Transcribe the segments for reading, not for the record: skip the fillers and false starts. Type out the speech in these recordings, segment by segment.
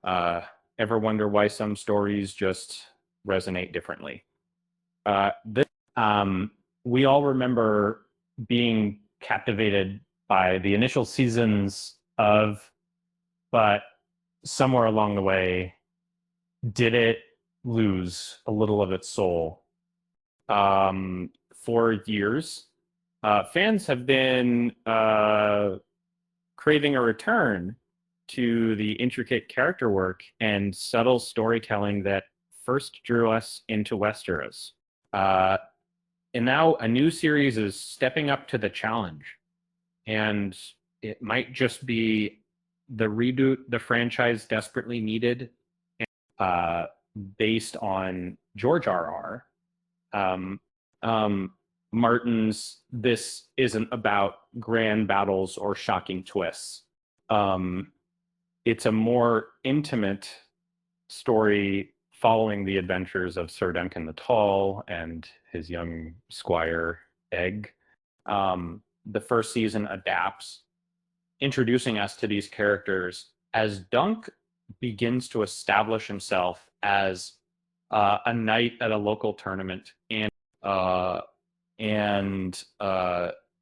Uh, Ever wonder why some stories just resonate differently? This, we all remember being captivated by the initial seasons of, but somewhere along the way, did it lose a little of its soul? For years, fans have been craving a return to the intricate character work and subtle storytelling that first drew us into Westeros. Uh, and now a new series is stepping up to the challenge, and it might just be the reboot the franchise desperately needed, uh, based on George R. R. Martin's This isn't about grand battles or shocking twists. Um, it's a more intimate story following the adventures of Sir Duncan the Tall and his young squire Egg. The first season adapts, introducing us to these characters as Dunk begins to establish himself as a knight at a local tournament, uh, and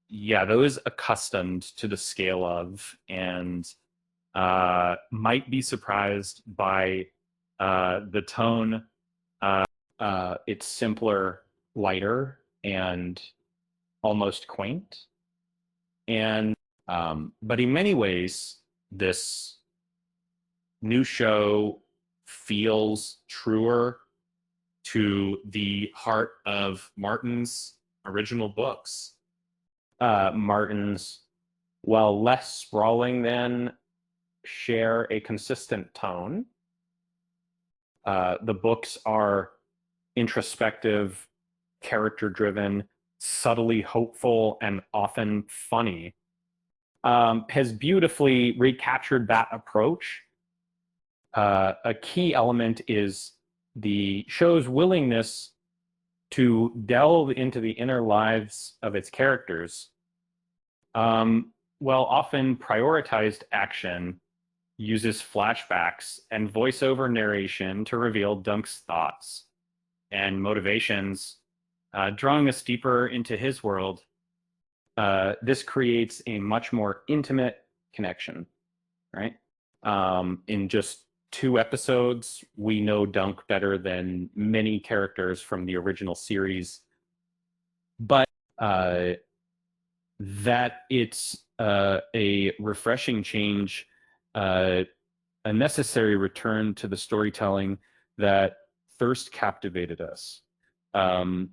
yeah, those accustomed to the scale of and might be surprised by the tone. It's simpler, lighter, and almost quaint. And but in many ways, this new show feels truer to the heart of Martin's original books. Martin's, while less sprawling than, share a consistent tone. The books are introspective, character driven, subtly hopeful, and often funny. Has beautifully recaptured that approach. A key element is the show's willingness to delve into the inner lives of its characters. While often prioritized action uses flashbacks and voiceover narration to reveal Dunk's thoughts and motivations, drawing us deeper into his world. This creates a much more intimate connection, right? In just 2 episodes, we know Dunk better than many characters from the original series, but uh, that it's a refreshing change, uh, a necessary return to the storytelling that first captivated us. Um,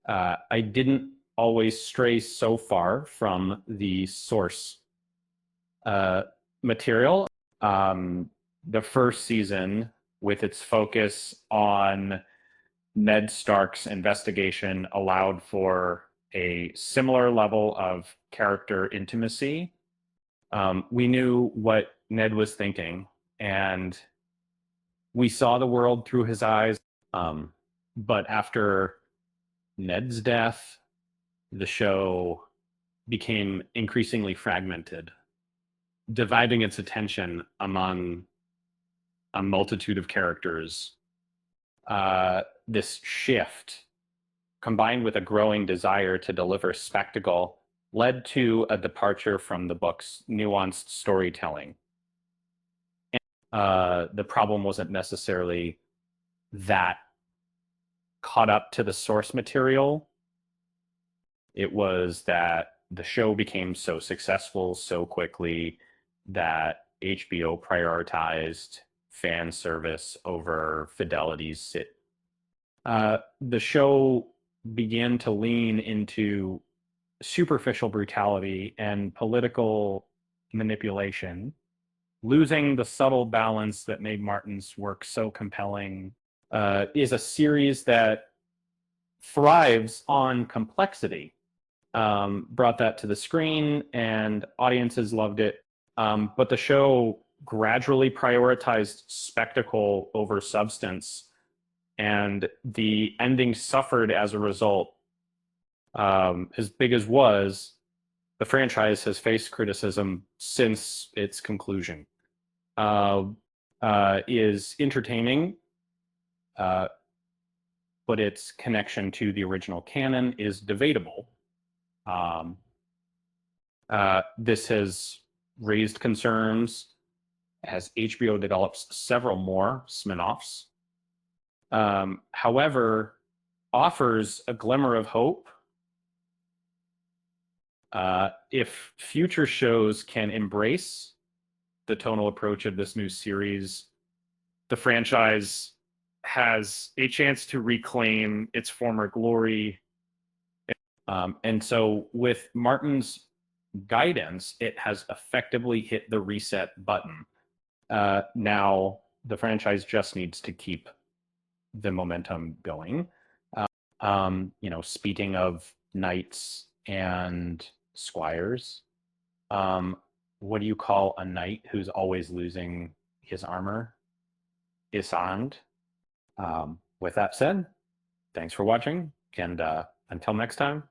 I didn't always stray so far from the source uh, material. The first season, with its focus on Ned Stark's investigation, allowed for a similar level of character intimacy. We knew what Ned was thinking, and we saw the world through his eyes. But after Ned's death, the show became increasingly fragmented, dividing its attention among a multitude of characters. This shift, combined with a growing desire to deliver spectacle, led to a departure from the book's nuanced storytelling. The problem wasn't necessarily that caught up to the source material. It was that the show became so successful so quickly that HBO prioritized fan service over fidelity's. The show began to lean into superficial brutality and political manipulation, losing the subtle balance that made Martin's work so compelling. Is a series that thrives on complexity. Brought that to the screen, and audiences loved it. But the show gradually prioritized spectacle over substance, and the ending suffered as a result. As big as was, the franchise has faced criticism since its conclusion. Uh, is entertaining, uh, but its connection to the original canon is debatable. Um, this has raised concerns as HBO develops several more spin-offs. However, offers a glimmer of hope. If future shows can embrace the tonal approach of this new series, the franchise has a chance to reclaim its former glory. And so, with Martin's guidance, it has effectively hit the reset button. Now, the franchise just needs to keep the momentum going. Speaking of knights and squires, what do you call a knight who's always losing his armor? Isand. With that said, thanks for watching, and until next time.